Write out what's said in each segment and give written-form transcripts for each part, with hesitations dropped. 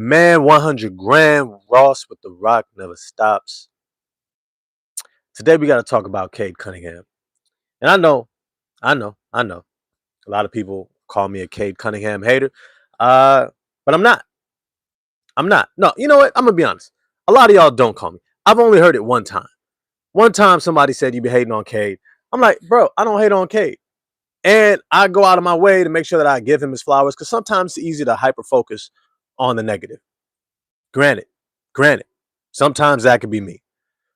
Man, 100 grand. Ross with the rock never stops. Today we got to talk about Cade Cunningham. And I know. A lot of people call me a Cade Cunningham hater. But I'm not. I'm not. No, you know what? I'm going to be honest. A lot of y'all don't call me. I've only heard it one time. One time somebody said you be hating on Cade. I'm like, bro, I don't hate on Cade. And I go out of my way to make sure that I give him his flowers because sometimes it's easy to hyper focus on the negative. Granted, granted, sometimes that could be me.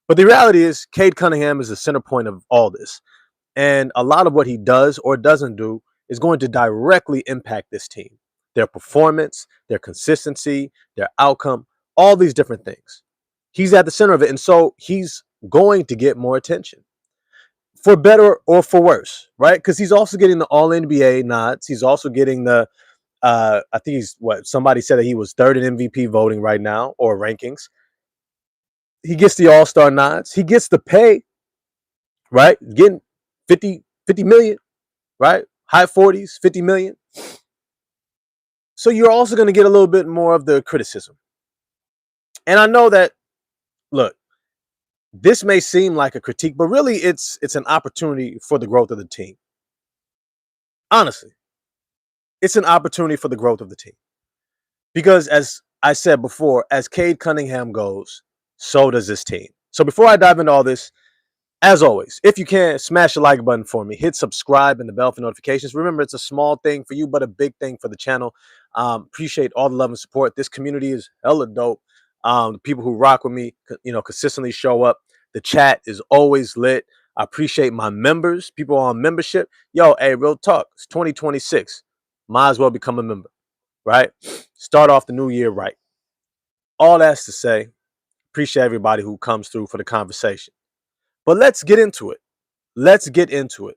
But the reality is, Cade Cunningham is the center point of all this. And a lot of what he does or doesn't do is going to directly impact this team, their performance, their consistency, their outcome, all these different things. He's at the center of it. And so he's going to get more attention for better or for worse, right? Because he's also getting the All NBA nods. He's also getting the, I think he's somebody said that he was third in MVP voting right now or rankings. He gets the All-Star nods. He gets the pay, right? Getting 50 million, right? High 40s, 50 million. So you're also going to get a little bit more of the criticism. And I know that, look, this may seem like a critique, but really it's an opportunity for the growth of the team. Honestly, it's an opportunity for the growth of the team. Because as I said before, as Cade Cunningham goes, so does this team. So before I dive into all this, as always, if you can, smash the like button for me. Hit subscribe and the bell for notifications. Remember, it's a small thing for you, but a big thing for the channel. Appreciate all the love and support. This community is hella dope. The people who rock with me, consistently show up. The chat is always lit. I appreciate my members, people on membership. Yo, hey, real talk. It's 2026. Might as well become a member, right? Start off the new year right. All that's to say, appreciate everybody who comes through for the conversation. But let's get into it. Let's get into it.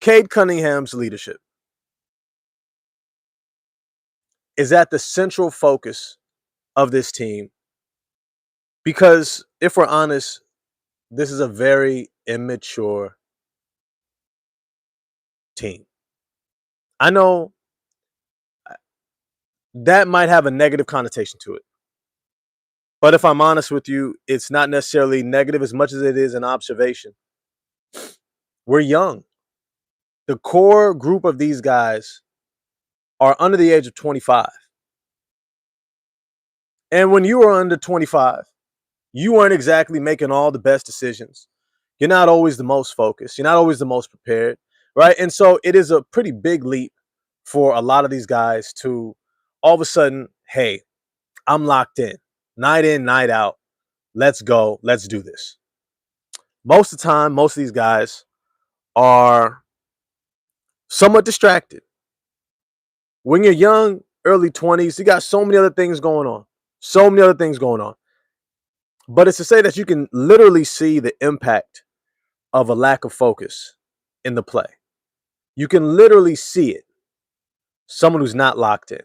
Cade Cunningham's leadership is at the central focus of this team because, if we're honest, this is a very immature team. I know that might have a negative connotation to it. But if I'm honest with you, it's not necessarily negative as much as it is an observation. We're young. The core group of these guys are under the age of 25. And when you are under 25, you weren't exactly making all the best decisions. You're not always the most focused. You're not always the most prepared, right? And so it is a pretty big leap for a lot of these guys to all of a sudden, hey, I'm locked in, night out. Let's go. Let's do this. Most of the time, most of these guys are somewhat distracted. When you're young, early 20s, you got so many other things going on. So many other things going on. But it's to say that you can literally see the impact of a lack of focus in the play. You can literally see it. Someone who's not locked in,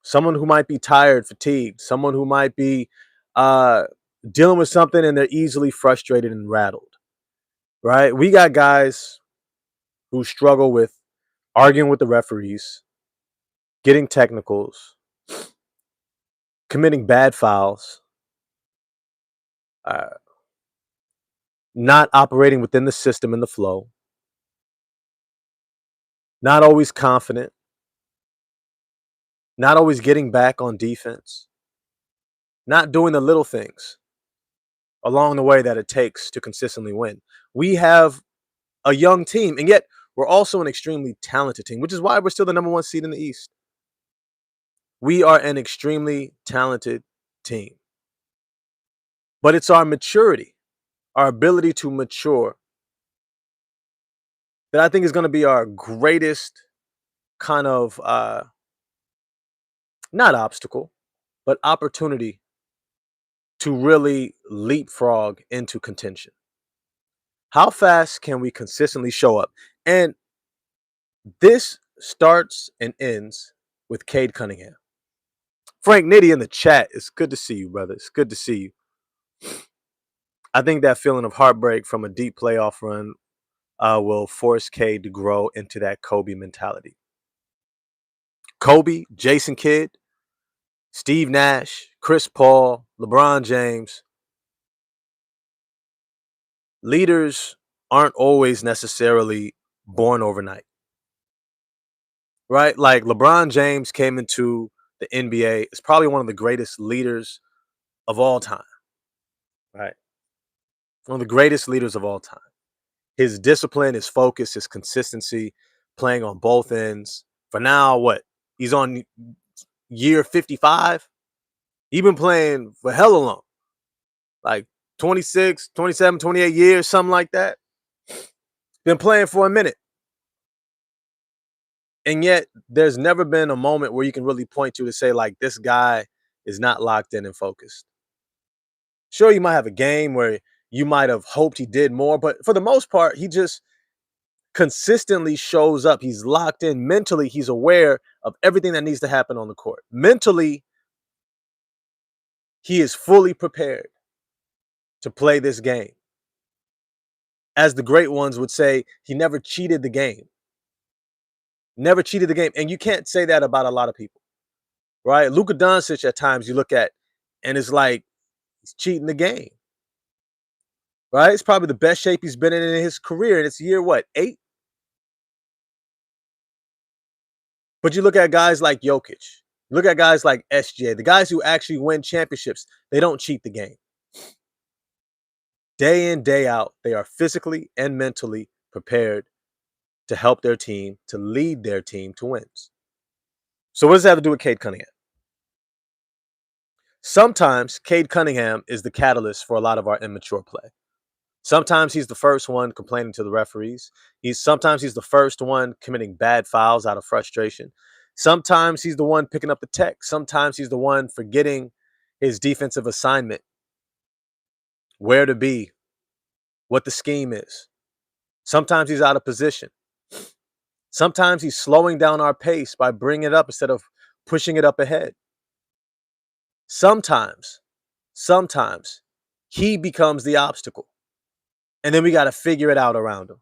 someone who might be tired, fatigued, someone who might be dealing with something and they're easily frustrated and rattled, right? We got guys who struggle with arguing with the referees, getting technicals, committing bad fouls, not operating within the system and the flow, not always confident, not always getting back on defense, not doing the little things along the way that it takes to consistently win. We have a young team, and yet we're also an extremely talented team, which is why we're still the number one seed in the East. We are an extremely talented team. But it's our maturity, our ability to mature, that I think is going to be our greatest kind of, not obstacle, but opportunity to really leapfrog into contention. How fast can we consistently show up? And this starts and ends with Cade Cunningham. Frank Nitty in the chat. It's good to see you, brother. It's good to see you. I think that feeling of heartbreak from a deep playoff run will force Cade to grow into that Kobe mentality. Kobe, Jason Kidd, Steve Nash, Chris Paul, LeBron James. Leaders aren't always necessarily born overnight, right? Like LeBron James came into the NBA is probably one of the greatest leaders of all time, right? One of the greatest leaders of all time. His discipline, his focus, his consistency, playing on both ends. For now, what? He's on year 55. He's been playing for hella long, like 26, 27, 28 years, something like that. Been playing for a minute. And yet, there's never been a moment where you can really point to say, like, this guy is not locked in and focused. Sure, you might have a game where you might have hoped he did more, but for the most part, he just consistently shows up. He's locked in mentally. He's aware of everything that needs to happen on the court. Mentally, he is fully prepared to play this game. As the great ones would say, he never cheated the game. Never cheated the game. And you can't say that about a lot of people, right? Luka Doncic at times you look at and it's like he's cheating the game, right? It's probably the best shape he's been in his career. And it's year, what, 8? But you look at guys like Jokic, look at guys like SJ, the guys who actually win championships, they don't cheat the game. Day in, day out, they are physically and mentally prepared to help their team, to lead their team to wins. So what does that have to do with Cade Cunningham? Sometimes Cade Cunningham is the catalyst for a lot of our immature play. Sometimes he's the first one complaining to the referees. Sometimes he's the first one committing bad fouls out of frustration. Sometimes he's the one picking up the tech. Sometimes he's the one forgetting his defensive assignment, where to be, what the scheme is. Sometimes he's out of position. Sometimes he's slowing down our pace by bringing it up instead of pushing it up ahead. Sometimes he becomes the obstacle. And then we got to figure it out around him.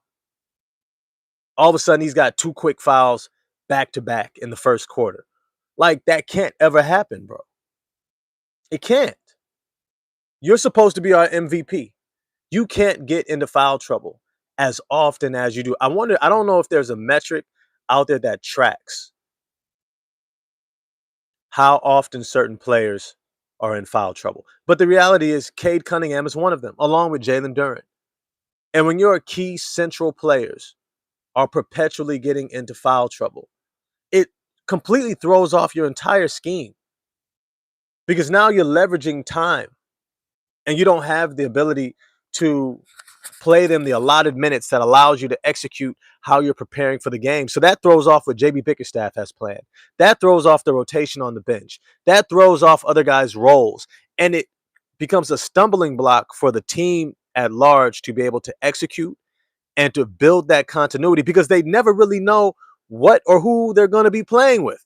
All of a sudden, he's got 2 quick fouls back to back in the first quarter. Like, that can't ever happen, bro. It can't. You're supposed to be our MVP. You can't get into foul trouble as often as you do. I don't know if there's a metric out there that tracks how often certain players are in foul trouble. But the reality is Cade Cunningham is one of them, along with Jalen Duren. And when your key central players are perpetually getting into foul trouble, it completely throws off your entire scheme. Because now you're leveraging time and you don't have the ability to play them the allotted minutes that allows you to execute how you're preparing for the game. So that throws off what JB Bickerstaff has planned. That throws off the rotation on the bench. That throws off other guys' roles. And it becomes a stumbling block for the team at large to be able to execute and to build that continuity because they never really know what or who they're going to be playing with.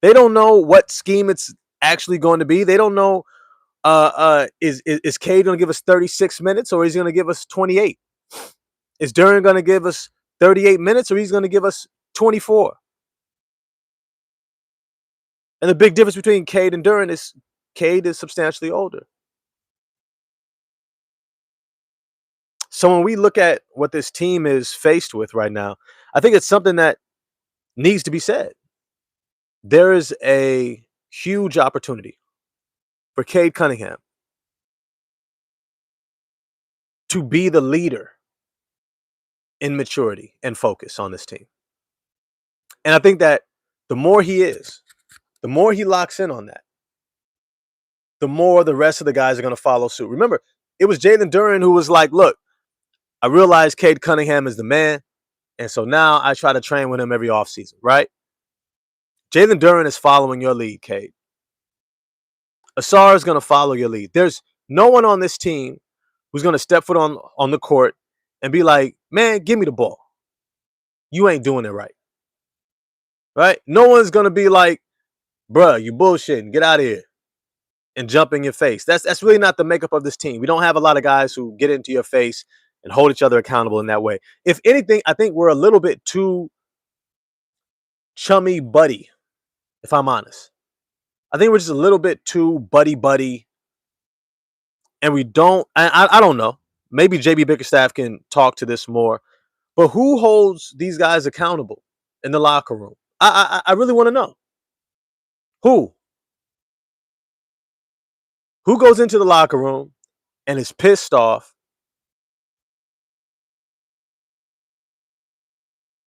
They don't know what scheme it's actually going to be. They don't know is Cade going to give us 36 minutes or is he going to give us 28? Is Duren going to give us 38 minutes or he's going to give us 24? And the big difference between Cade and Duren is Cade is substantially older. So when we look at what this team is faced with right now, I think it's something that needs to be said. There is a huge opportunity for Cade Cunningham to be the leader in maturity and focus on this team. And I think that the more he is, the more he locks in on that, the more the rest of the guys are going to follow suit. Remember, it was Jalen Duren who was like, look, I realize Cade Cunningham is the man. And so now I try to train with him every offseason, right? Jalen Duren is following your lead, Cade. Asar is going to follow your lead. There's no one on this team who's going to step foot on the court and be like, man, give me the ball. You ain't doing it right. Right? No one's going to be like, bruh, you bullshitting. Get out of here. And jump in your face. That's really not the makeup of this team. We don't have a lot of guys who get into your face and hold each other accountable in that way. If anything, I think we're a little bit too chummy buddy, if I'm honest. I think we're just a little bit too buddy buddy, and we don't. I don't know. Maybe JB Bickerstaff can talk to this more. But who holds these guys accountable in the locker room? I really want to know who goes into the locker room and is pissed off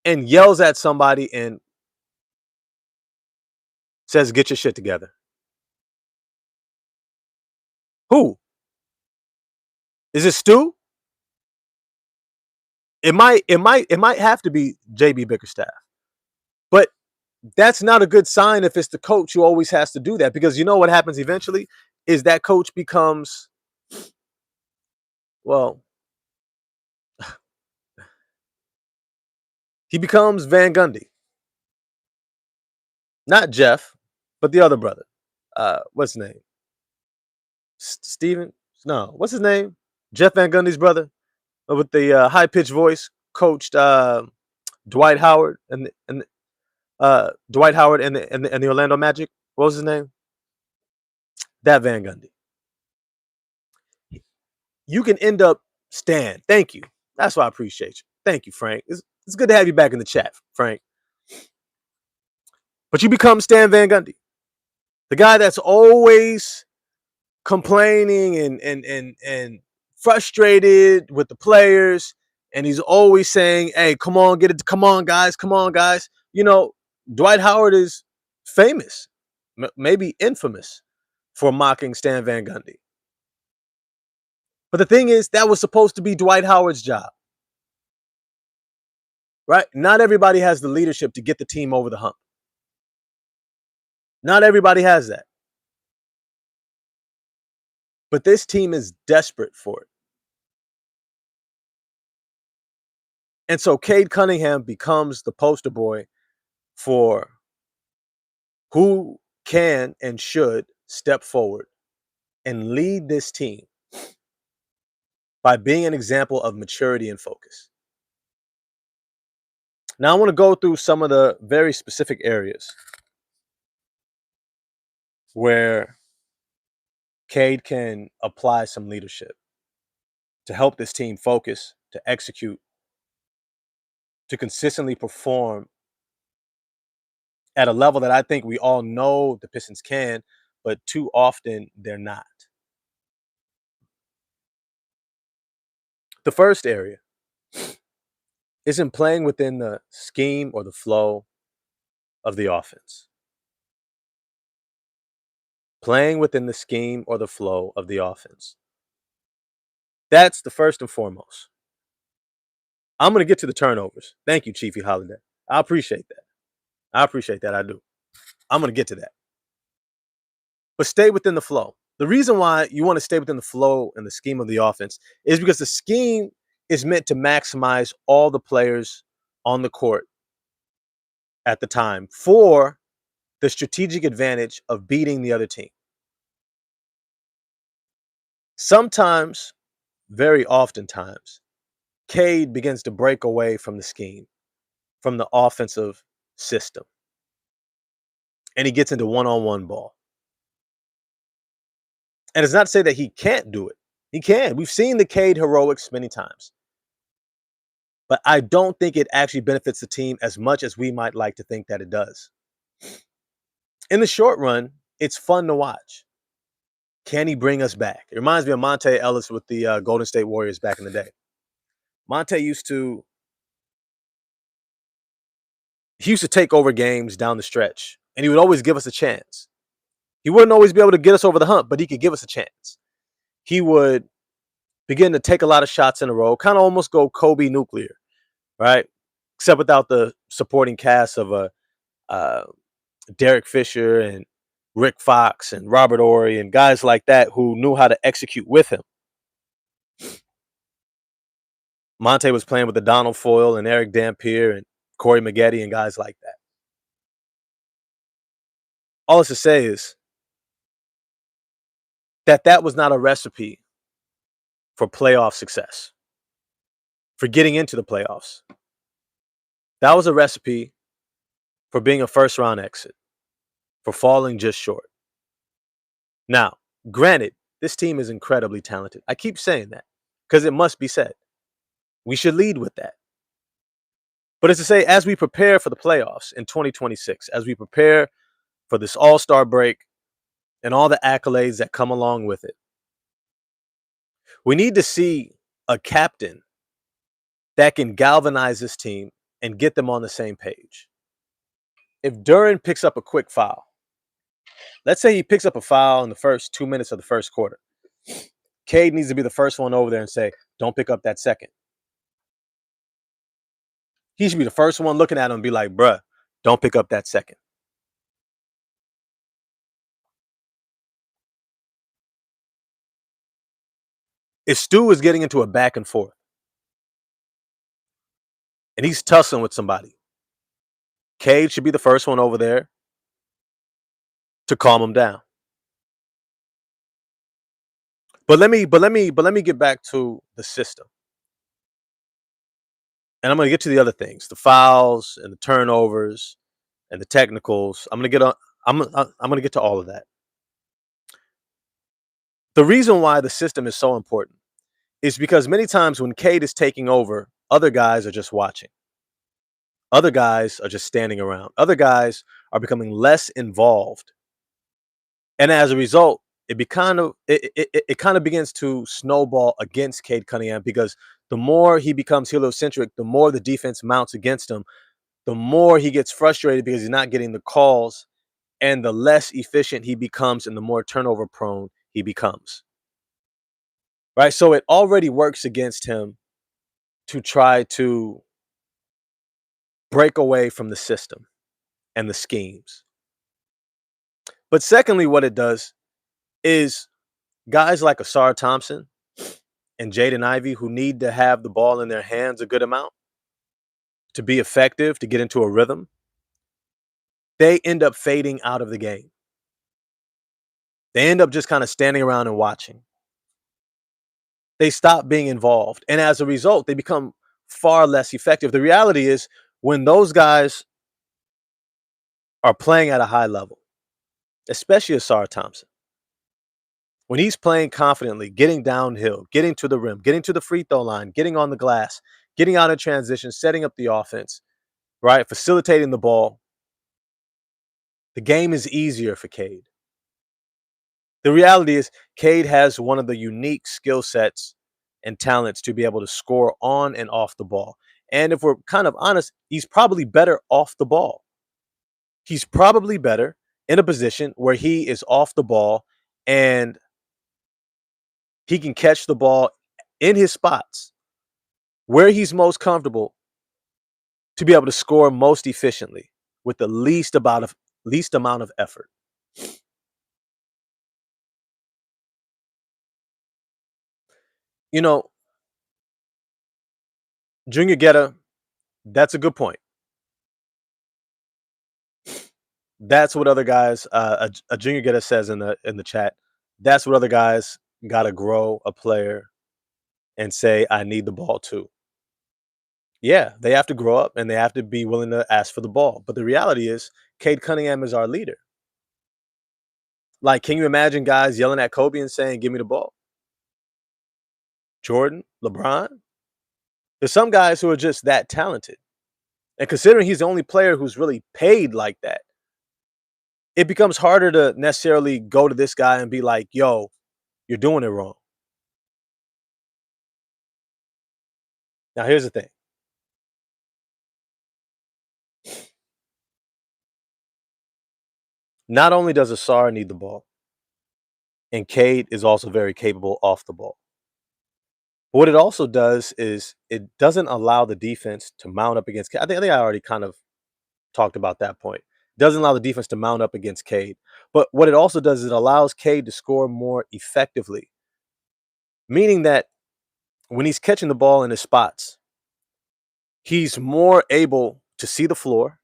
and yells at somebody and says, "Get your shit together." Who is it? Stu? It might have to be JB Bickerstaff, but that's not a good sign if it's the coach who always has to do that, because you know what happens eventually is that coach becomes, well, he becomes Van Gundy, not Jeff, but the other brother. What's his name? Steven? No, what's his name? Jeff Van Gundy's brother, with the high pitched voice, coached Dwight Howard and Dwight Howard and the Orlando Magic. What was his name? That Van Gundy. You can end up Stan. Thank you. That's why I appreciate you. Thank you, Frank. It's good to have you back in the chat, Frank. But you become Stan Van Gundy, the guy that's always complaining and frustrated with the players, and he's always saying, "Hey, come on, get it, come on, guys, come on, guys." You know, Dwight Howard is famous, maybe infamous, for mocking Stan Van Gundy. But the thing is, that was supposed to be Dwight Howard's job, right? Not everybody has the leadership to get the team over the hump. Not everybody has that. But this team is desperate for it. And so Cade Cunningham becomes the poster boy for who can and should step forward and lead this team by being an example of maturity and focus. Now, I want to go through some of the very specific areas where Cade can apply some leadership to help this team focus, to execute, to consistently perform at a level that I think we all know the Pistons can, but too often they're not. The first area is in playing within the scheme or the flow of the offense. Playing within the scheme or the flow of the offense. That's the first and foremost. I'm going to get to the turnovers. Thank you, Chiefy Holiday. I appreciate that. I appreciate that. I do. I'm going to get to that. But stay within the flow. The reason why you want to stay within the flow and the scheme of the offense is because the scheme is meant to maximize all the players on the court at the time for the strategic advantage of beating the other team. Sometimes, very oftentimes, Cade begins to break away from the scheme, from the offensive system, and he gets into one-on-one ball. And it's not to say that he can't do it. He can. We've seen the Cade heroics many times. But I don't think it actually benefits the team as much as we might like to think that it does. In the short run, it's fun to watch. Can he bring us back? It reminds me of Monte Ellis with the Golden State Warriors back in the day. Monte used to take over games down the stretch, and he would always give us a chance. He wouldn't always be able to get us over the hump, but he could give us a chance. He would begin to take a lot of shots in a row, kind of almost go Kobe nuclear, right? Except without the supporting cast of Derek Fisher and Rick Fox and Robert Horry and guys like that who knew how to execute with him. Monte was playing with the Donald Foyle and Eric Dampier and Corey Maggette and guys like that. All it's to say is that was not a recipe for playoff success, for getting into the playoffs. That was a recipe for being a first round exit, for falling just short. Now, granted, this team is incredibly talented. I keep saying that because it must be said. We should lead with that. But it's to say, as we prepare for the playoffs in 2026, as we prepare for this all star break and all the accolades that come along with it, we need to see a captain that can galvanize this team and get them on the same page. If Duran picks up a quick foul, let's say he picks up a foul in the first 2 minutes of the first quarter, Cade needs to be the first one over there and say, don't pick up that second. He should be the first one looking at him and be like, bruh, don't pick up that second. If Stu is getting into a back and forth and he's tussling with somebody, Cade should be the first one over there to calm him down. But let me get back to the system. And I'm going to get to the other things, the fouls and the turnovers and the technicals. I'm going to get to all of that. The reason why the system is so important is because many times when Cade is taking over, other guys are just watching. Other guys are just standing around. Other guys are becoming less involved. And as a result, it kind of begins to snowball against Cade Cunningham because the more he becomes heliocentric, the more the defense mounts against him, the more he gets frustrated because he's not getting the calls, and the less efficient he becomes and the more turnover prone he becomes. Right? So it already works against him to try to break away from the system and the schemes. But secondly, what it does is guys like Asar Thompson and Jaden Ivey, who need to have the ball in their hands a good amount to be effective, to get into a rhythm, they end up fading out of the game. They end up just kind of standing around and watching. They stop being involved. And as a result, they become far less effective. The reality is, when those guys are playing at a high level, especially Asar Thompson, when he's playing confidently, getting downhill, getting to the rim, getting to the free throw line, getting on the glass, getting out of transition, setting up the offense, right? Facilitating the ball, the game is easier for Cade. The reality is, Cade has one of the unique skill sets and talents to be able to score on and off the ball. And if we're kind of honest, he's probably better off the ball. He's probably better in a position where he is off the ball and he can catch the ball in his spots where he's most comfortable to be able to score most efficiently with the least amount of effort. You know, Junior Guetta, that's a good point. That's what other guys, a Junior Guetta says in the chat. That's what other guys got to grow a player and say, I need the ball too. Yeah, they have to grow up and they have to be willing to ask for the ball. But the reality is, Cade Cunningham is our leader. Like, can you imagine guys yelling at Kobe and saying, give me the ball? Jordan, LeBron? There's some guys who are just that talented. And considering he's the only player who's really paid like that, it becomes harder to necessarily go to this guy and be like, yo, you're doing it wrong. Now, here's the thing. Not only does Asar need the ball, and Cade is also very capable off the ball. But what it also does is it doesn't allow the defense to mount up against Cade. I think I already kind of talked about that point. It doesn't allow the defense to mount up against Cade. But what it also does is it allows Cade to score more effectively. Meaning that when he's catching the ball in his spots, he's more able to see the floor,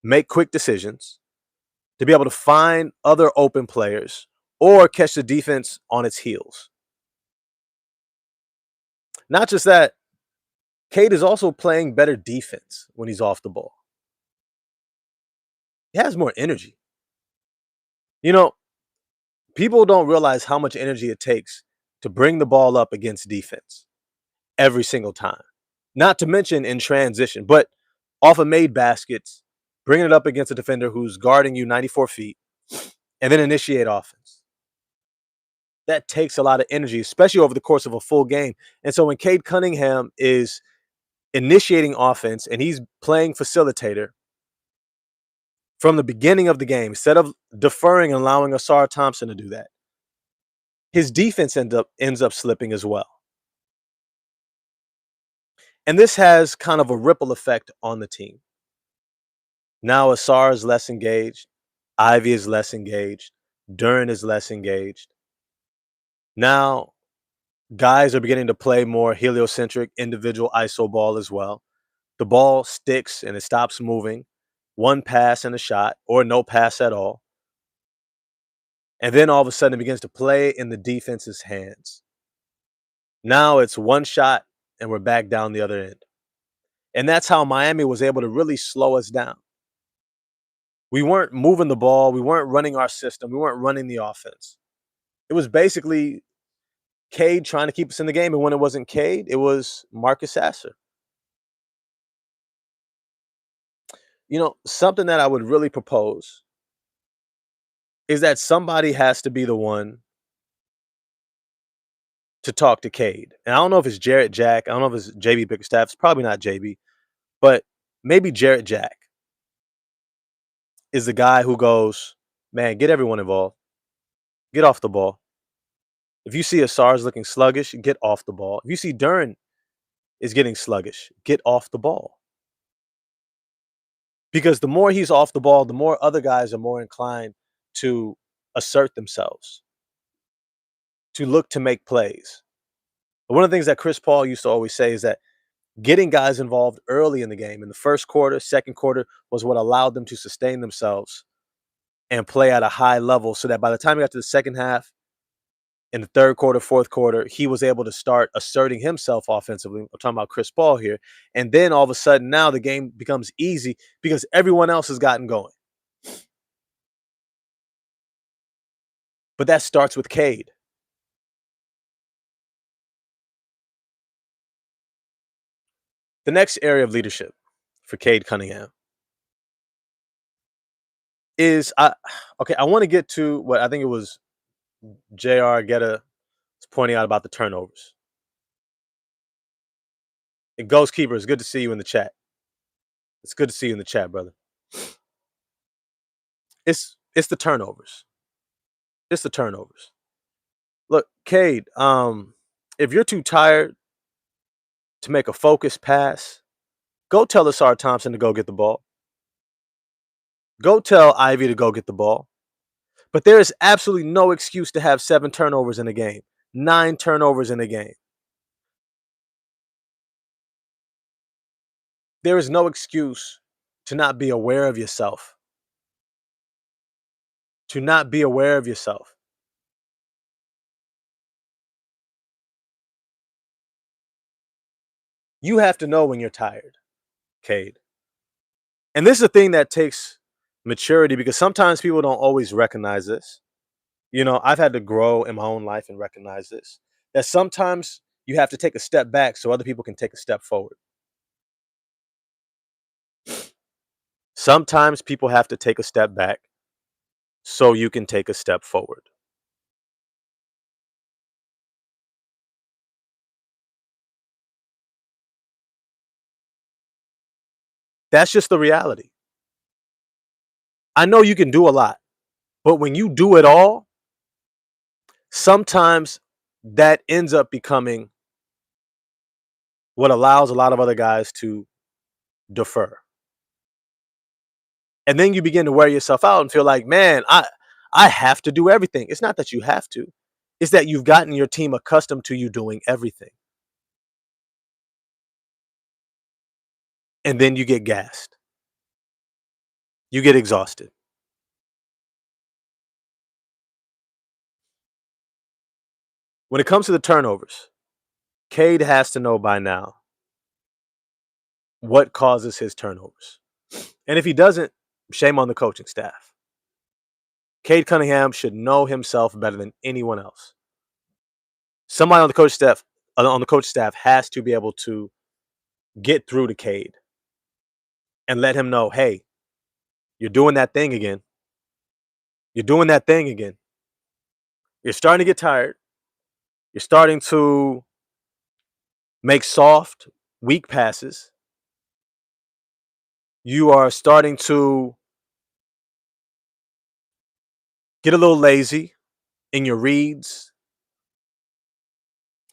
make quick decisions, to be able to find other open players or catch the defense on its heels. Not just that, Cade is also playing better defense when he's off the ball. He has more energy. You know, people don't realize how much energy it takes to bring the ball up against defense every single time. Not to mention in transition, but off of made baskets, bringing it up against a defender who's guarding you 94 feet, and then initiate offense. That takes a lot of energy, especially over the course of a full game. And so when Cade Cunningham is initiating offense and he's playing facilitator from the beginning of the game, instead of deferring and allowing Asar Thompson to do that, his defense ends up slipping as well. And this has kind of a ripple effect on the team. Now Asar is less engaged, Ivy is less engaged, Duren is less engaged. Now guys are beginning to play more heliocentric individual ISO ball as well. The ball sticks and it stops moving. One pass and a shot, or no pass at all. And then all of a sudden it begins to play in the defense's hands. Now it's one shot and we're back down the other end. And that's how Miami was able to really slow us down. We weren't moving the ball. We weren't running our system. We weren't running the offense. It was basically Cade trying to keep us in the game. And when it wasn't Cade, it was Marcus Sasser. Something that I would really propose is that somebody has to be the one to talk to Cade. And I don't know if it's Jarrett Jack. I don't know if it's JB Bickerstaff. It's probably not JB, but maybe Jarrett Jack is the guy who goes, man, get everyone involved. Get off the ball. If you see Asar's looking sluggish, get off the ball. If you see Duren is getting sluggish, get off the ball. Because the more he's off the ball, the more other guys are more inclined to assert themselves, to look to make plays. But one of the things that Chris Paul used to always say is that getting guys involved early in the game, in the first quarter, second quarter, was what allowed them to sustain themselves and play at a high level so that by the time we got to the second half, in the third quarter, fourth quarter, he was able to start asserting himself offensively. I'm talking about Chris Paul here. And then all of a sudden now the game becomes easy because everyone else has gotten going. But that starts with Cade. The next area of leadership for Cade Cunningham is I want to get to what I think it was JR Getta pointing out about the turnovers. And Ghost Keeper, it's good to see you in the chat. It's good to see you in the chat, brother. It's the turnovers. It's the turnovers. Look, Cade, if you're too tired to make a focused pass, go tell Asar Thompson to go get the ball. Go tell Ivy to go get the ball. But there is absolutely no excuse to have 7 turnovers in a game, 9 turnovers in a game. There is no excuse to not be aware of yourself. To not be aware of yourself. You have to know when you're tired, Cade. And this is a thing that takes maturity because sometimes people don't always recognize this. I've had to grow in my own life and recognize this. That sometimes you have to take a step back so other people can take a step forward. Sometimes people have to take a step back so you can take a step forward. That's just the reality. I know you can do a lot, but when you do it all, sometimes that ends up becoming what allows a lot of other guys to defer. And then you begin to wear yourself out and feel like, man, I have to do everything. It's not that you have to. It's that you've gotten your team accustomed to you doing everything. And then you get gassed. You get exhausted. When it comes to the turnovers, Cade has to know by now what causes his turnovers. And if he doesn't, Shame on the coaching staff. Cade Cunningham should know himself better than anyone else. Somebody on the coach staff has to be able to get through to Cade and let him know, hey, you're doing that thing again. You're doing that thing again. You're starting to get tired. You're starting to make soft, weak passes. You are starting to get a little lazy in your reads,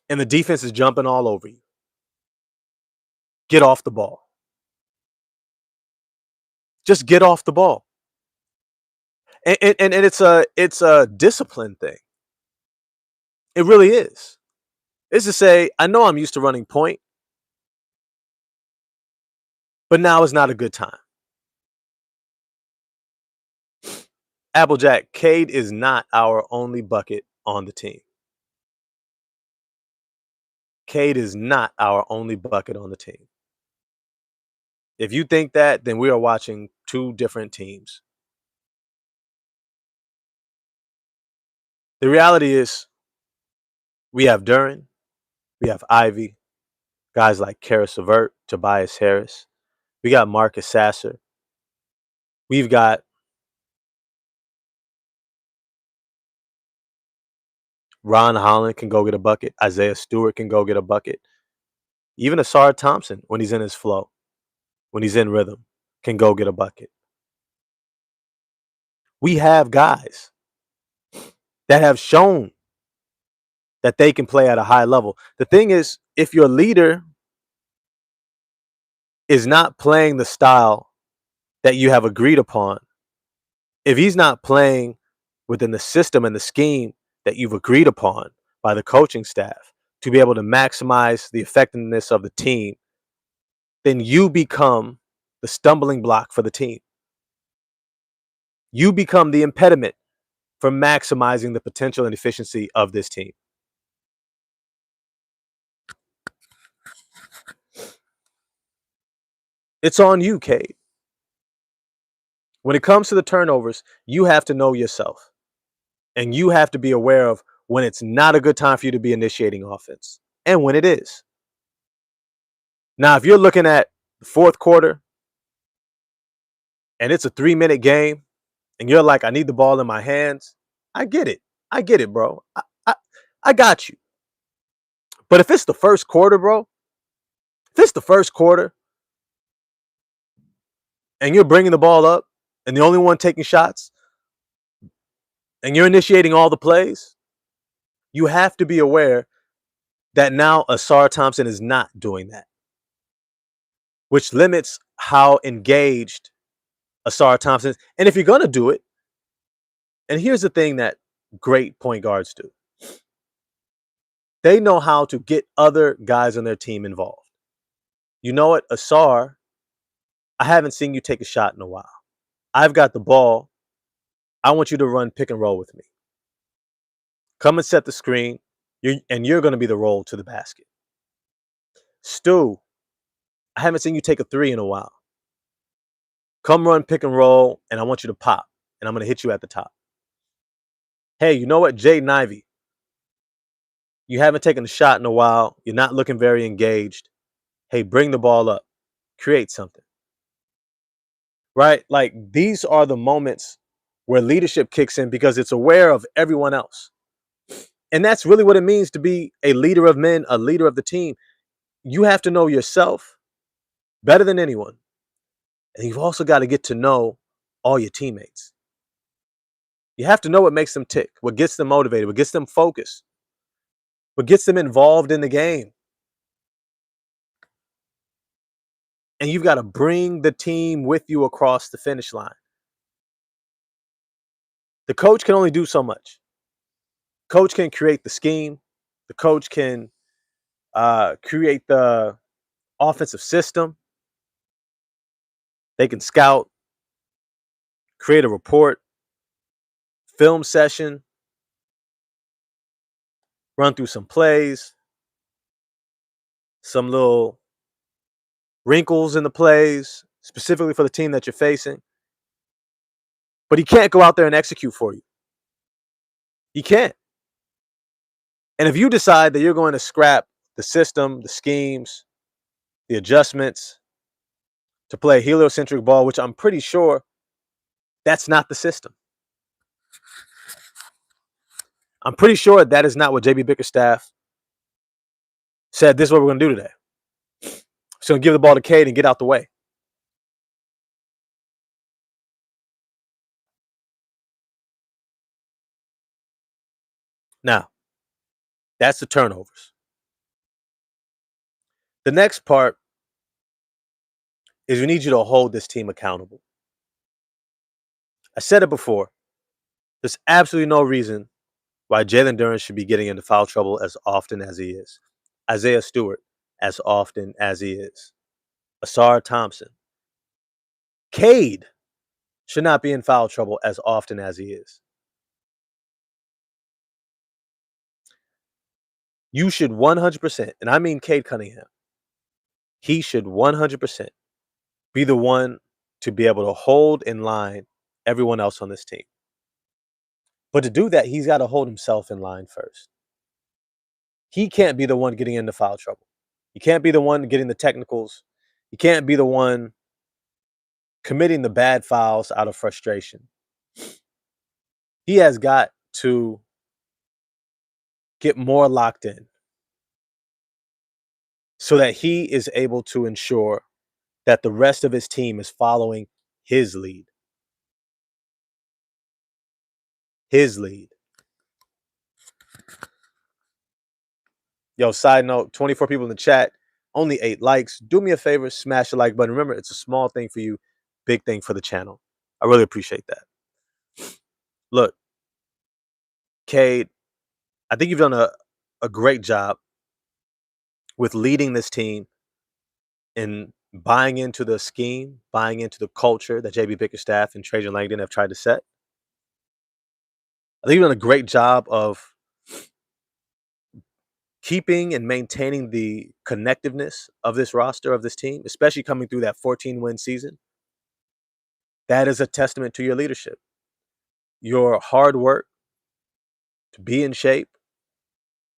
and the defense is jumping all over you. Get off the ball. Just get off the ball. And it's a discipline thing. It really is. It's to say, I know I'm used to running point, but now is not a good time. Applejack, Cade is not our only bucket on the team. Cade is not our only bucket on the team. If you think that, then we are watching two different teams. The reality is we have Duran, we have Ivy, guys like Karis LeVert, Tobias Harris. We got Marcus Sasser. We've got Ron Holland can go get a bucket. Isaiah Stewart can go get a bucket. Even Asar Thompson, when he's in his flow, when he's in rhythm, can go get a bucket. We have guys that have shown that they can play at a high level. The thing is, if your leader is not playing the style that you have agreed upon, if he's not playing within the system and the scheme that you've agreed upon by the coaching staff to be able to maximize the effectiveness of the team, then you become the stumbling block for the team. You become the impediment for maximizing the potential and efficiency of this team. It's on you, Cade. When it comes to the turnovers, you have to know yourself. And you have to be aware of when it's not a good time for you to be initiating offense and when it is. Now, if you're looking at the fourth quarter and it's a 3-minute game and you're like, I need the ball in my hands, I get it. I get it, bro. I got you. But if it's the first quarter, bro, if it's the first quarter and you're bringing the ball up and the only one taking shots and you're initiating all the plays, you have to be aware that now Asar Thompson is not doing that, which limits how engaged Asar Thompson is. And if you're going to do it, and here's the thing that great point guards do, they know how to get other guys on their team involved. You know what, Asar, I haven't seen you take a shot in a while. I've got the ball. I want you to run pick and roll with me. Come and set the screen, you're going to be the roll to the basket. Stu, I haven't seen you take a three in a while. Come run pick and roll, and I want you to pop, and I'm going to hit you at the top. Hey, you know what, Jaden Ivey, you haven't taken a shot in a while. You're not looking very engaged. Hey, bring the ball up. Create something. Right? Like, these are the moments where leadership kicks in because it's aware of everyone else. And that's really what it means to be a leader of men, a leader of the team. You have to know yourself better than anyone. And you've also got to get to know all your teammates. You have to know what makes them tick, what gets them motivated, what gets them focused, what gets them involved in the game. And you've got to bring the team with you across the finish line. The coach can only do so much. Coach can create the scheme. The coach can create the offensive system. They can scout, create a report, film session, run through some plays, some little wrinkles in the plays, specifically for the team that you're facing. but he can't go out there and execute for you. He can't. And if you decide that you're going to scrap the system, the schemes, the adjustments to play a heliocentric ball, which I'm pretty sure that's not the system. I'm pretty sure that is not what JB Bickerstaff said. This is what we're going to do today. So give the ball to Cade and get out the way. Now, that's the turnovers. The next part is we need you to hold this team accountable. I said it before. There's absolutely no reason why Jalen Duren should be getting into foul trouble as often as he is. Isaiah Stewart as often as he is. Asar Thompson. Cade should not be in foul trouble as often as he is. You should 100%, and I mean Cade Cunningham, he should 100% be the one to be able to hold in line everyone else on this team. But to do that, he's got to hold himself in line first. He can't be the one getting into foul trouble. He can't be the one getting the technicals. He can't be the one committing the bad fouls out of frustration. He has got to get more locked in so that he is able to ensure that the rest of his team is following his lead. His lead. Yo, side note, 24 people in the chat, only 8 likes. Do me a favor, smash the like button. Remember, it's a small thing for you, big thing for the channel. I really appreciate that. Look, Cade, I think you've done a great job with leading this team and buying into the scheme, buying into the culture that JB Bickerstaff and Trajan Langdon have tried to set. I think you've done a great job of keeping and maintaining the connectiveness of this roster, of this team, especially coming through that 14-win season. That is a testament to your leadership. Your hard work to be in shape,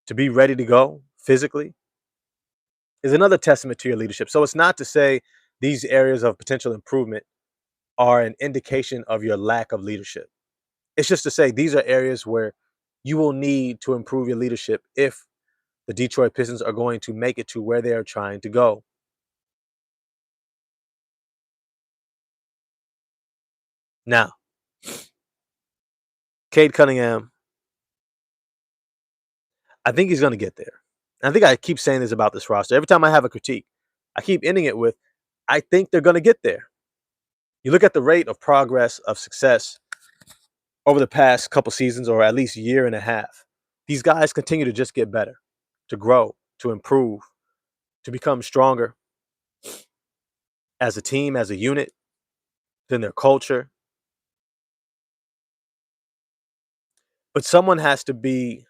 to be ready to go physically, is another testament to your leadership. So it's not to say these areas of potential improvement are an indication of your lack of leadership. It's just to say these are areas where you will need to improve your leadership if the Detroit Pistons are going to make it to where they are trying to go. Now, Cade Cunningham, I think he's going to get there. And I think I keep saying this about this roster. Every time I have a critique, I keep ending it with, I think they're going to get there. You look at the rate of progress, of success over the past couple seasons, or at least year and a half. These guys continue to just get better, to grow, to improve, to become stronger as a team, as a unit, within their culture. But someone has to be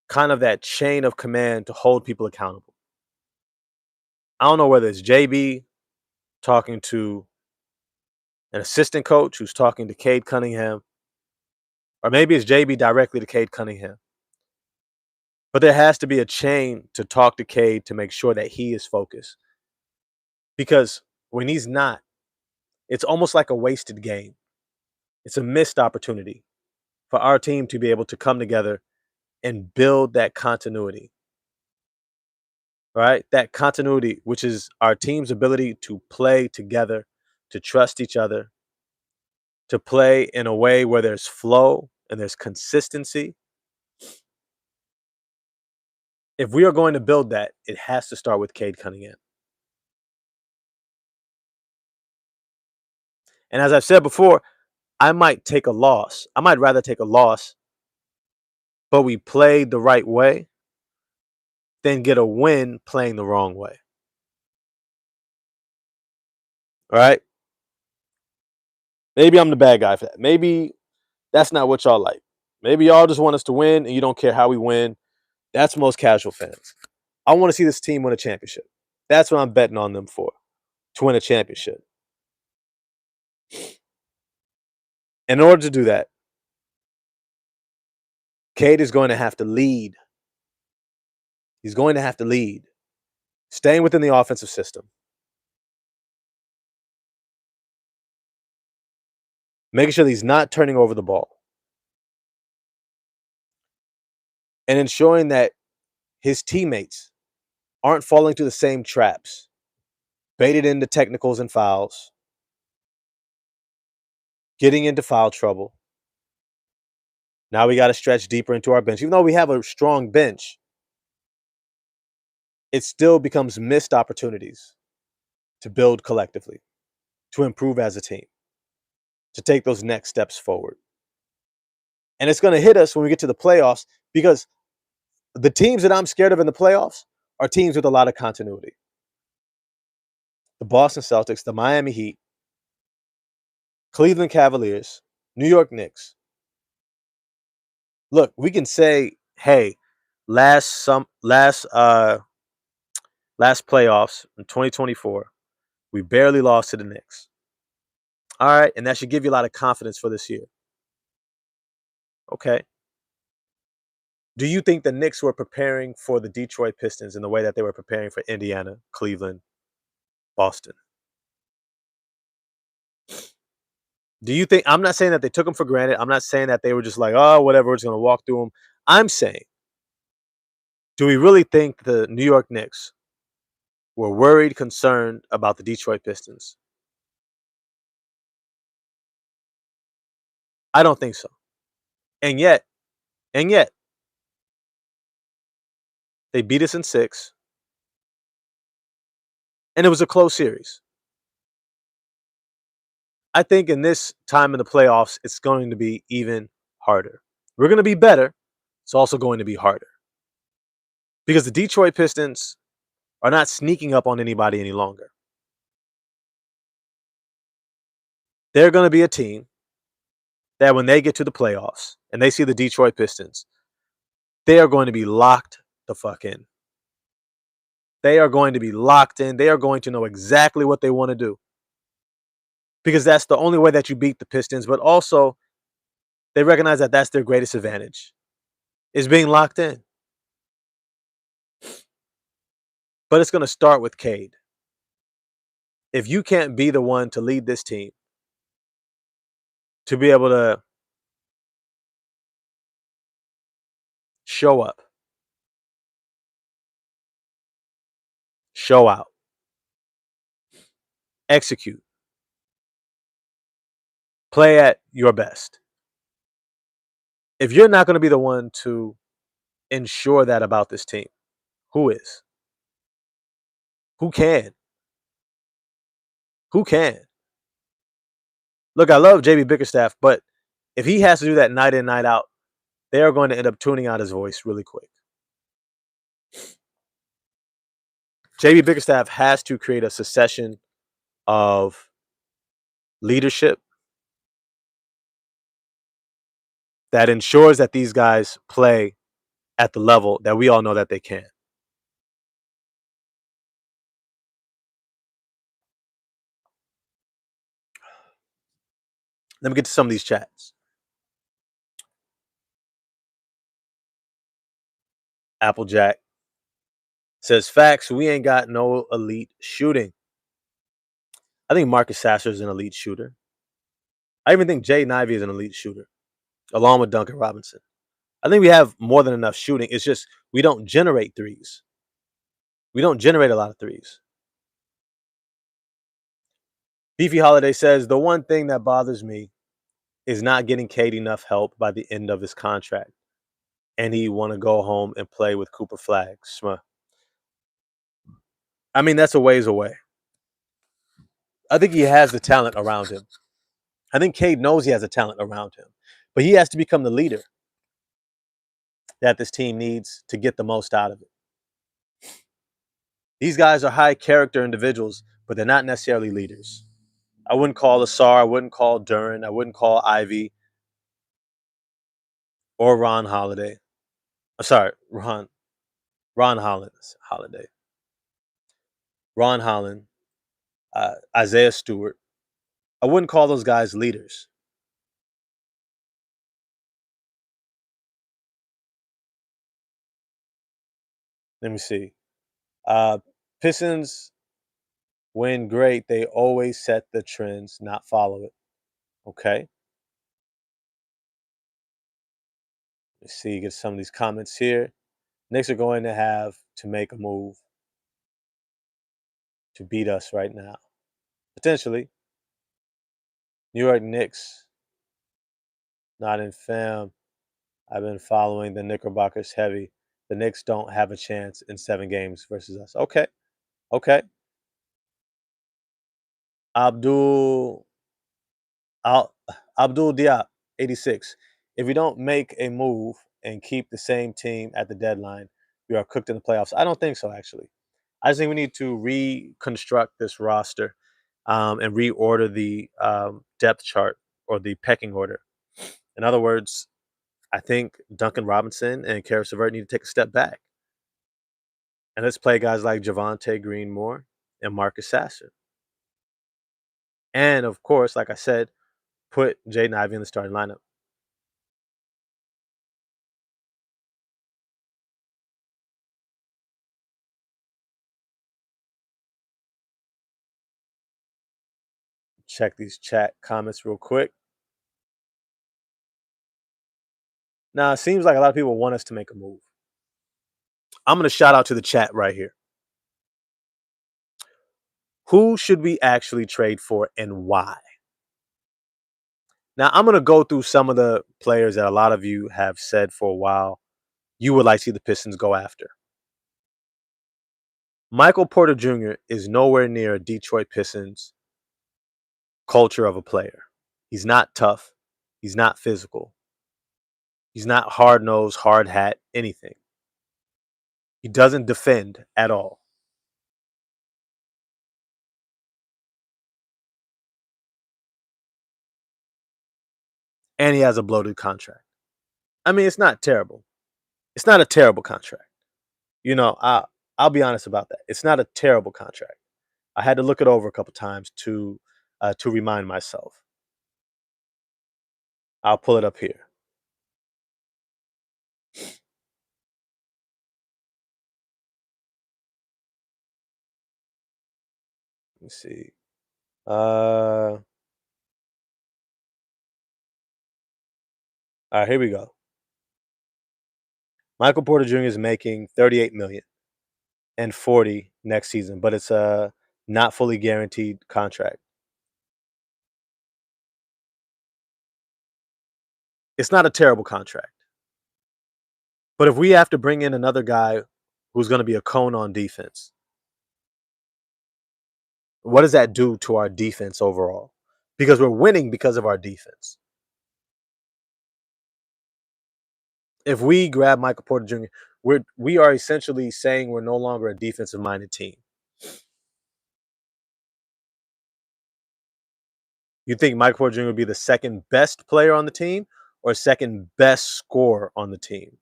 kind of that chain of command to hold people accountable. I don't know whether it's JB talking to an assistant coach who's talking to Cade Cunningham, or maybe it's JB directly to Cade Cunningham. But there has to be a chain to talk to Cade to make sure that he is focused. Because when he's not, it's almost like a wasted game. It's a missed opportunity for our team to be able to come together and build that continuity. Right? That continuity, which is our team's ability to play together, to trust each other, to play in a way where there's flow and there's consistency. If we are going to build that, it has to start with Cade Cunningham. And as I've said before, I might take a loss. I might rather take a loss, but we played the right way than get a win playing the wrong way. All right? Maybe I'm the bad guy for that. Maybe that's not what y'all like. Maybe y'all just want us to win and you don't care how we win. That's most casual fans. I want to see this team win a championship. That's what I'm betting on them for, to win a championship. In order to do that, Cade is going to have to lead. He's going to have to lead, staying within the offensive system, making sure that he's not turning over the ball, and ensuring that his teammates aren't falling to the same traps, baited into technicals and fouls, getting into foul trouble. Now we got to stretch deeper into our bench. Even though we have a strong bench, it still becomes missed opportunities to build collectively, to improve as a team, to take those next steps forward. And it's going to hit us when we get to the playoffs because the teams that I'm scared of in the playoffs are teams with a lot of continuity. The Boston Celtics, the Miami Heat, Cleveland Cavaliers, New York Knicks. Look, we can say, hey, last playoffs in 2024, we barely lost to the Knicks. All right, and that should give you a lot of confidence for this year. Okay. Do you think the Knicks were preparing for the Detroit Pistons in the way that they were preparing for Indiana, Cleveland, Boston? Do you think I'm not saying that they took them for granted. I'm not saying that they were just like, oh, whatever, we're just going to walk through them. I'm saying, do we really think the New York Knicks were worried, concerned about the Detroit Pistons? I don't think so. And yet, they beat us in 6, and it was a close series. I think in this time in the playoffs, it's going to be even harder. We're going to be better. It's also going to be harder because the Detroit Pistons are not sneaking up on anybody any longer. They're going to be a team that when they get to the playoffs and they see the Detroit Pistons, they are going to be locked the fuck in. They are going to be locked in. They are going to know exactly what they want to do because that's the only way that you beat the Pistons. But also, they recognize that that's their greatest advantage is being locked in. But it's going to start with Cade. If you can't be the one to lead this team, to be able to show up, show out, execute, play at your best. If you're not going to be the one to ensure that about this team, who is? Who can? Who can? Look, I love JB Bickerstaff, but if he has to do that night in, night out, they are going to end up tuning out his voice really quick. JB Bickerstaff has to create a succession of leadership that ensures that these guys play at the level that we all know that they can. Let me get to some of these chats. Applejack says, facts, we ain't got no elite shooting. I think Marcus Sasser is an elite shooter. I even think Jay Ivey is an elite shooter, along with Duncan Robinson. I think we have more than enough shooting. It's just we don't generate threes. We don't generate a lot of threes. Beefy Holiday says, the one thing that bothers me is not getting Cade enough help by the end of his contract. And he want to go home and play with Cooper Flag. I mean, that's a ways away. I think he has the talent around him. I think Cade knows he has a talent around him. But he has to become the leader that this team needs to get the most out of it. These guys are high character individuals, but they're not necessarily leaders. I wouldn't call Asar, I wouldn't call Duran, I wouldn't call Ivy or Ron Holiday. Sorry, Ron Holiday. Ron Holland, Isaiah Stewart. I wouldn't call those guys leaders. Let me see. Uh, Pistons when great, they always set the trends, not follow it. Okay. Let's see, get some of these comments here. Knicks are going to have to make a move to beat us right now. Potentially. New York Knicks, not in fam. I've been following the Knickerbockers heavy. The Knicks don't have a chance in 7 games versus us. Okay. Okay. Abdul Al, Abdul Diop, 86. If we don't make a move and keep the same team at the deadline, we are cooked in the playoffs. I don't think so, actually. I just think we need to reconstruct this roster and reorder the depth chart or the pecking order. In other words, I think Duncan Robinson and Karis LeVert need to take a step back. And let's play guys like Javante Green more and Marcus Sasser. And of course, like I said, put Jaden Ivey in the starting lineup. Check these chat comments real quick. Now, it seems like a lot of people want us to make a move. I'm going to shout out to the chat right here. Who should we actually trade for and why? Now, I'm going to go through some of the players that a lot of you have said for a while you would like to see the Pistons go after. Michael Porter Jr. is nowhere near a Detroit Pistons culture of a player. He's not tough. He's not physical. He's not hard nosed, hard hat, anything. He doesn't defend at all. And he has a bloated contract. I mean, it's not terrible. It's not a terrible contract. You know, I'll be honest about that. It's not a terrible contract. I had to look it over a couple times to remind myself. I'll pull it up here. Let me see. All right, here we go. Michael Porter Jr. is making 38 million and 40 next season, but it's a not fully guaranteed contract. It's not a terrible contract. But if we have to bring in another guy who's going to be a cone on defense, what does that do to our defense overall? Because we're winning because of our defense. If we grab Michael Porter Jr., we are essentially saying we're no longer a defensive minded team. You think Michael Porter Jr. would be the second best player on the team or second best scorer on the team?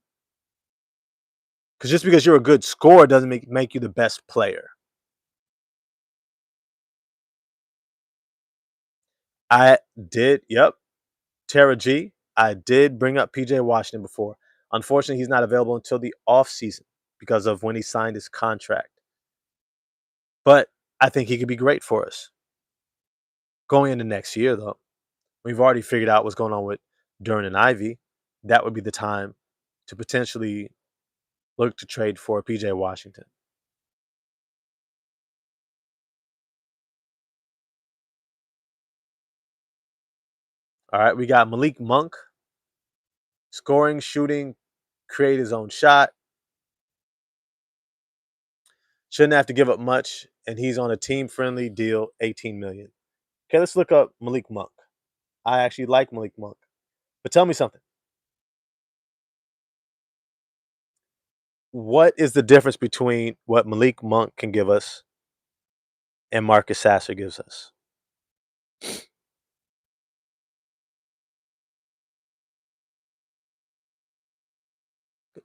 Because just because you're a good scorer doesn't make you the best player. I did, yep. Tara G, I did bring up PJ Washington before. Unfortunately, he's not available until the offseason because of when he signed his contract. But I think he could be great for us. Going into next year, though, we've already figured out what's going on with Duran and Ivy. That would be the time to potentially look to trade for PJ Washington. All right, we got Malik Monk, scoring, shooting, create his own shot. Shouldn't have to give up much, and he's on a team-friendly deal, 18 million. Okay, let's look up Malik Monk. I actually like Malik Monk. But tell me something. What is the difference between what Malik Monk can give us and Marcus Sasser gives us?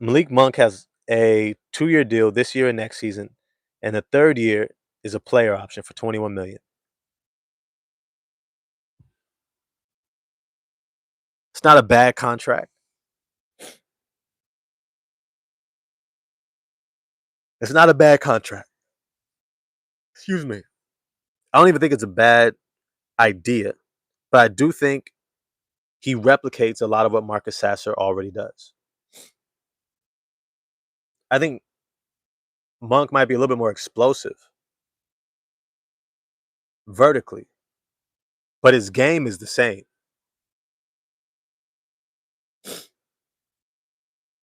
Malik Monk has a 2-year deal this year and next season, and the third year is a player option for 21 million. It's not a bad contract. It's not a bad contract. Excuse me. I don't even think it's a bad idea, but I do think he replicates a lot of what Marcus Sasser already does. I think Monk might be a little bit more explosive vertically, but his game is the same.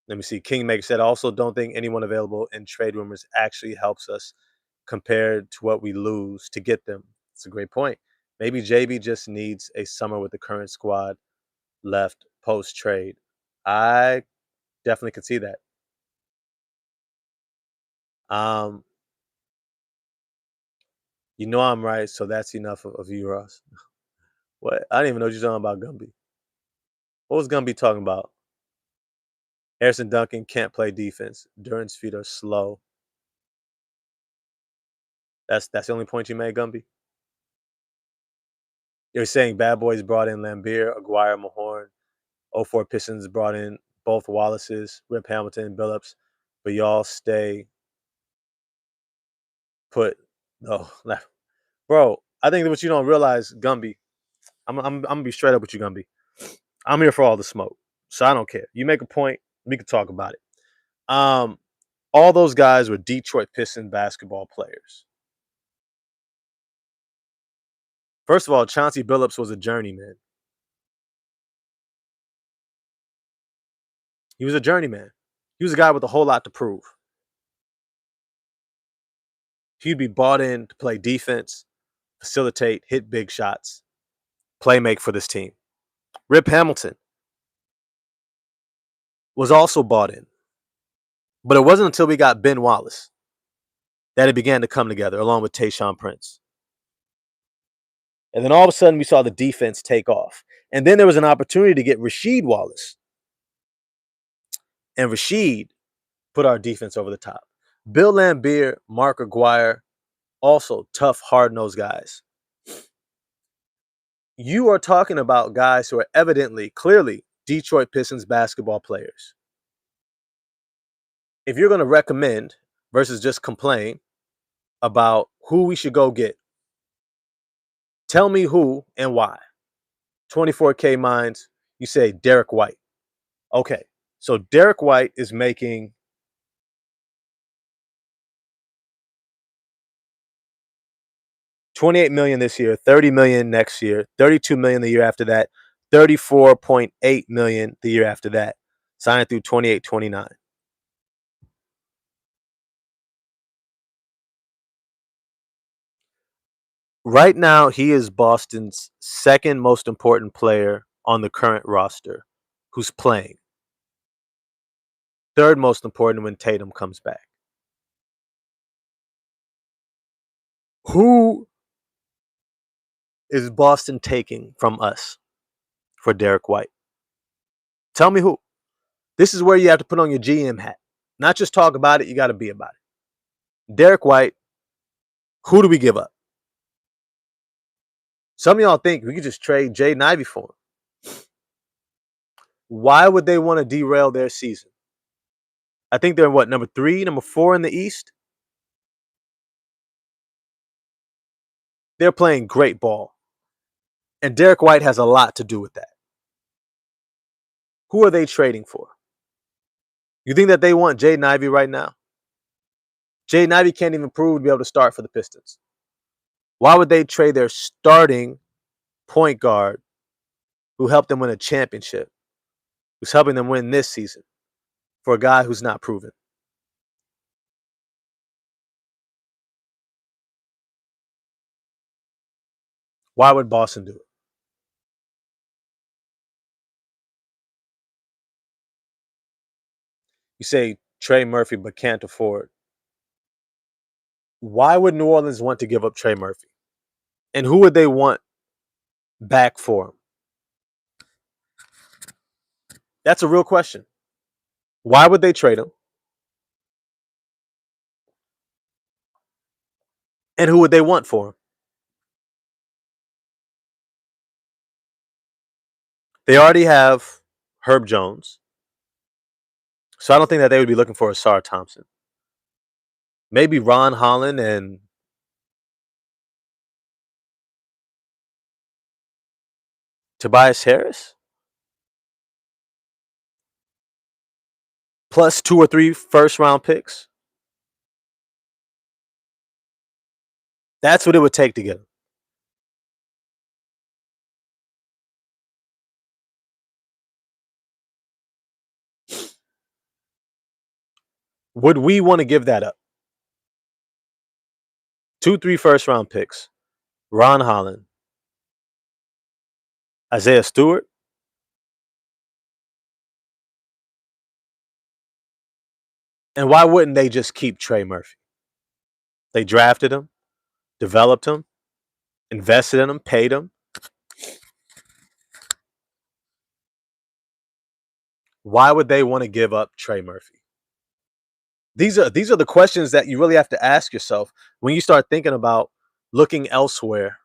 Let me see. Kingmaker said, I also don't think anyone available in trade rumors actually helps us compared to what we lose to get them. It's a great point. Maybe JB just needs a summer with the current squad left post trade. I definitely could see that. Um, you know I'm right, so that's enough of you, Ross. What? I didn't even know what you're talking about, Gumby. What was Gumby talking about? Harrison Duncan can't play defense. Duran's feet are slow. That's the only point you made, Gumby. You're saying Bad Boys brought in Lambeer, Aguirre, Mahorn. '04 Pistons brought in both Wallaces, Rip Hamilton, and Billups, but y'all stay put. No, bro. I think that what you don't realize, Gumby. I'm gonna be straight up with you, Gumby. I'm here for all the smoke, so I don't care. You make a point, we can talk about it. Um, all those guys were Detroit Pistons basketball players. First of all, Chauncey Billups was a journeyman. He was a journeyman. He was a guy with a whole lot to prove. He'd be bought in to play defense, facilitate, hit big shots, play make for this team. Rip Hamilton was also bought in, but it wasn't until we got Ben Wallace that it began to come together, along with Tayshaun Prince. And then all of a sudden, we saw the defense take off. And then there was an opportunity to get Rasheed Wallace. And Rasheed put our defense over the top. Bill Lambeer, Mark Aguirre, also tough, hard-nosed guys. You are talking about guys who are evidently, clearly, Detroit Pistons basketball players. If you're going to recommend versus just complain about who we should go get, tell me who and why. 24K Minds, you say Derek White. Okay, so Derek White is making $28 million this year, $30 million next year, $32 million the year after that, $34.8 million the year after that. Sign it through 28-29. Right now, he is Boston's second most important player on the current roster who's playing. Third most important when Tatum comes back. Who is Boston taking from us for Derek White? Tell me who. This is where you have to put on your GM hat. Not just talk about it, you got to be about it. Derek White, who do we give up? Some of y'all think we could just trade Jaden Ivey for him. Why would they want to derail their season? I think they're what, number 3, number 4 in the East? They're playing great ball. And Derek White has a lot to do with that. Who are they trading for? You think that they want Jaden Ivey right now? Jaden Ivey can't even prove to be able to start for the Pistons. Why would they trade their starting point guard who helped them win a championship, who's helping them win this season, for a guy who's not proven? Why would Boston do it? You say Trey Murphy but can't afford. Why would New Orleans want to give up Trey Murphy? And who would they want back for him? That's a real question. Why would they trade him? And who would they want for him? They already have Herb Jones. So I don't think that they would be looking for Asar Thompson. Maybe Ron Holland and Tobias Harris, plus 2 or 3 first-round picks. That's what it would take to get him. Would we want to give that up? 2, 3 first-round picks. Ron Holland, Isaiah Stewart. And why wouldn't they just keep Trey Murphy? They drafted him, developed him, invested in him, paid him. Why would they want to give up Trey Murphy? These are the questions that you really have to ask yourself when you start thinking about looking elsewhere.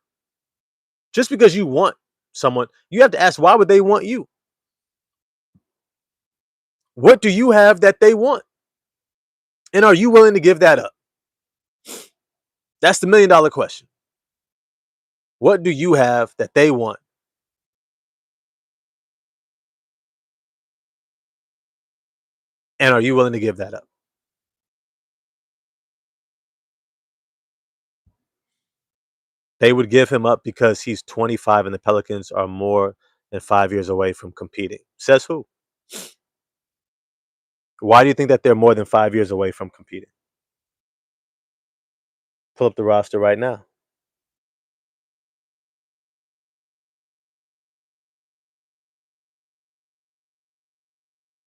Just because you want someone, you have to ask, why would they want you? What do you have that they want? And are you willing to give that up? That's the $1 million question. What do you have that they want? And are you willing to give that up? They would give him up because he's 25 and the Pelicans are more than 5 years away from competing. Says who? Why do you think that they're more than 5 years away from competing? Pull up the roster right now.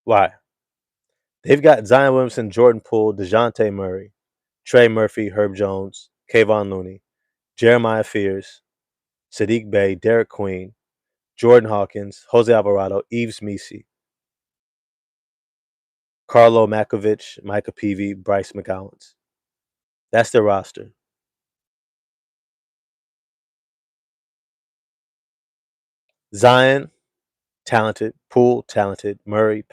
Why? They've got Zion Williamson, Jordan Poole, DeJounte Murray, Trey Murphy, Herb Jones, Kayvon Looney, Jeremiah Fears, Sadiq Bey, Derek Queen, Jordan Hawkins, Jose Alvarado, Yves Misi, Carlo Makovich, Micah Peavy, Bryce McGowans. That's their roster. Zion, talented. Poole, talented. Murray,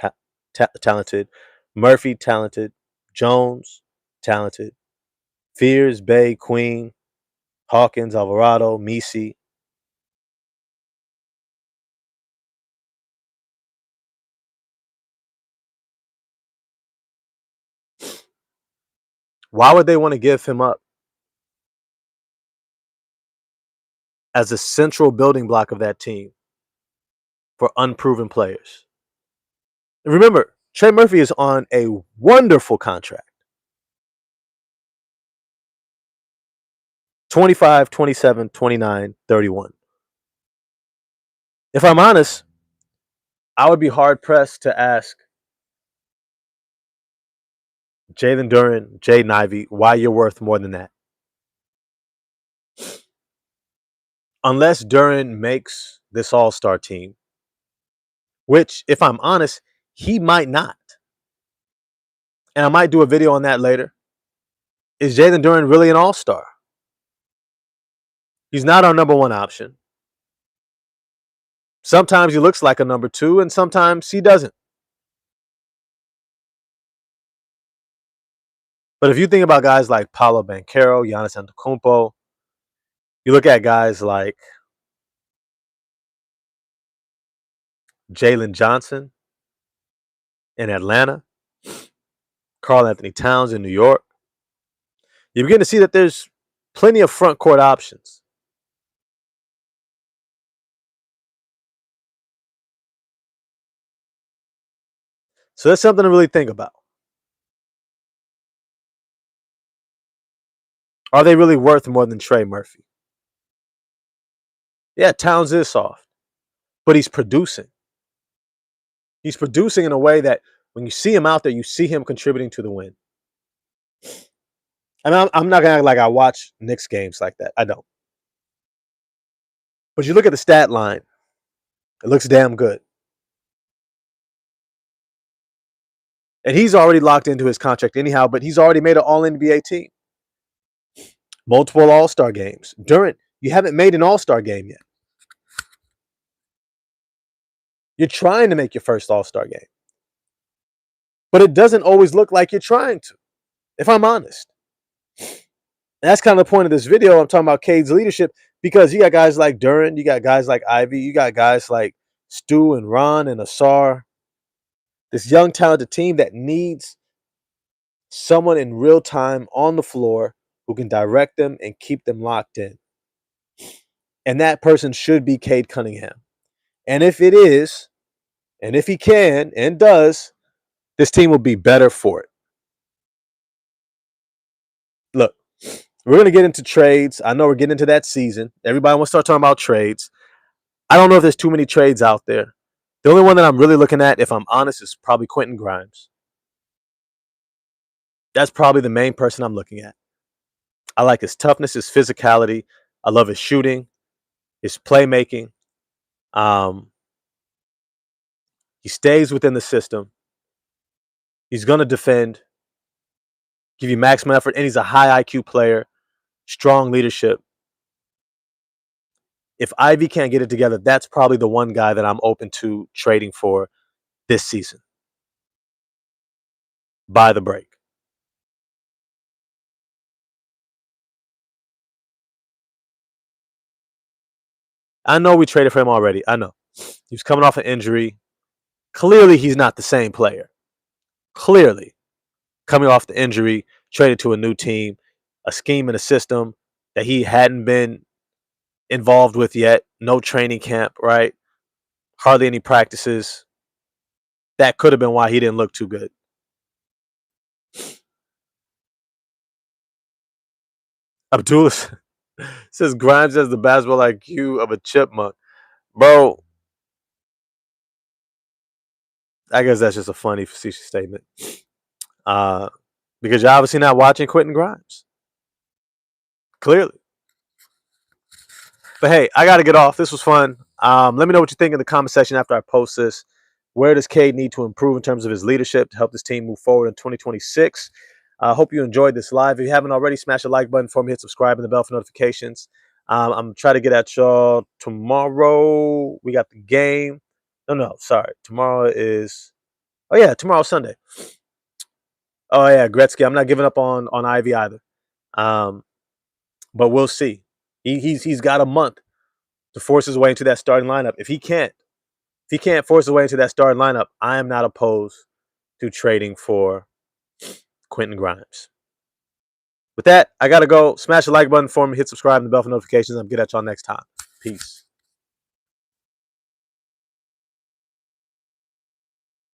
talented. Murphy, talented. Jones, talented. Fears, Bay, Queen, Hawkins, Alvarado, Misi. Why would they want to give him up as a central building block of that team for unproven players? And remember, Trey Murphy is on a wonderful contract. 25, 27, 29, 31. If I'm honest, I would be hard pressed to ask Jalen Duren, Jaden Ivey, why you're worth more than that. Unless Duren makes this all-star team, which, if I'm honest, he might not. And I might do a video on that later. Is Jalen Duren really an all-star? He's not our number one option. Sometimes he looks like a number two, and sometimes he doesn't. But if you think about guys like Paolo Banchero, Giannis Antetokounmpo, you look at guys like Jalen Johnson in Atlanta, Karl Anthony Towns in New York, you begin to see that there's plenty of front court options. So that's something to really think about. Are they really worth more than Trey Murphy? Yeah, Towns is soft, but he's producing. He's producing in a way that when you see him out there, you see him contributing to the win. And I'm not gonna act like I watch Knicks games like that. I don't. But you look at the stat line, it looks damn good. And he's already locked into his contract anyhow, but he's already made an all NBA team. Multiple all-star games. Durant, you haven't made an all-star game yet. You're trying to make your first all-star game. But it doesn't always look like you're trying to, if I'm honest. And that's kind of the point of this video. I'm talking about Cade's leadership because you got guys like Duran, you got guys like Ivy, you got guys like Stu and Ron and Asar. This young, talented team that needs someone in real time on the floor who can direct them and keep them locked in. And that person should be Cade Cunningham. And if it is, and if he can and does, this team will be better for it. Look, we're going to get into trades. I know we're getting into that season. Everybody wants to start talking about trades. I don't know if there's too many trades out there. The only one that I'm really looking at, if I'm honest, is probably Quentin Grimes. That's probably the main person I'm looking at. I like his toughness, his physicality. I love his shooting, his playmaking. Um, he stays within the system. He's going to defend, give you maximum effort, and he's a high IQ player, strong leadership. If Ivy can't get it together, that's probably the one guy that I'm open to trading for this season. By the break. I know we traded for him already. I know. He was coming off an injury. Clearly, he's not the same player. Clearly, coming off the injury, traded to a new team, a scheme and a system that he hadn't been involved with yet. No training camp, right? Hardly any practices. That could have been why he didn't look too good. Abdullah says Grimes has the basketball IQ of a chipmunk. Bro, I guess that's just a funny, facetious statement. Because you're obviously not watching Quentin Grimes. Clearly. But hey, I got to get off. This was fun. Let me know what you think in the comment section after I post this. Where does Cade need to improve in terms of his leadership to help this team move forward in 2026? I hope you enjoyed this live. If you haven't already, smash the like button for me, hit subscribe and the bell for notifications. I'm trying to get at y'all tomorrow. We got the game. No, sorry. Tomorrow is, oh yeah, tomorrow's Sunday. Oh yeah, Gretzky. I'm not giving up on Ivy either. But we'll see. He's got a month to force his way into that starting lineup. If he can't force his way into that starting lineup, I am not opposed to trading for Quentin Grimes. With that, I gotta go. Smash the like button for me, hit subscribe and the bell for notifications. I'll get at y'all next time. Peace.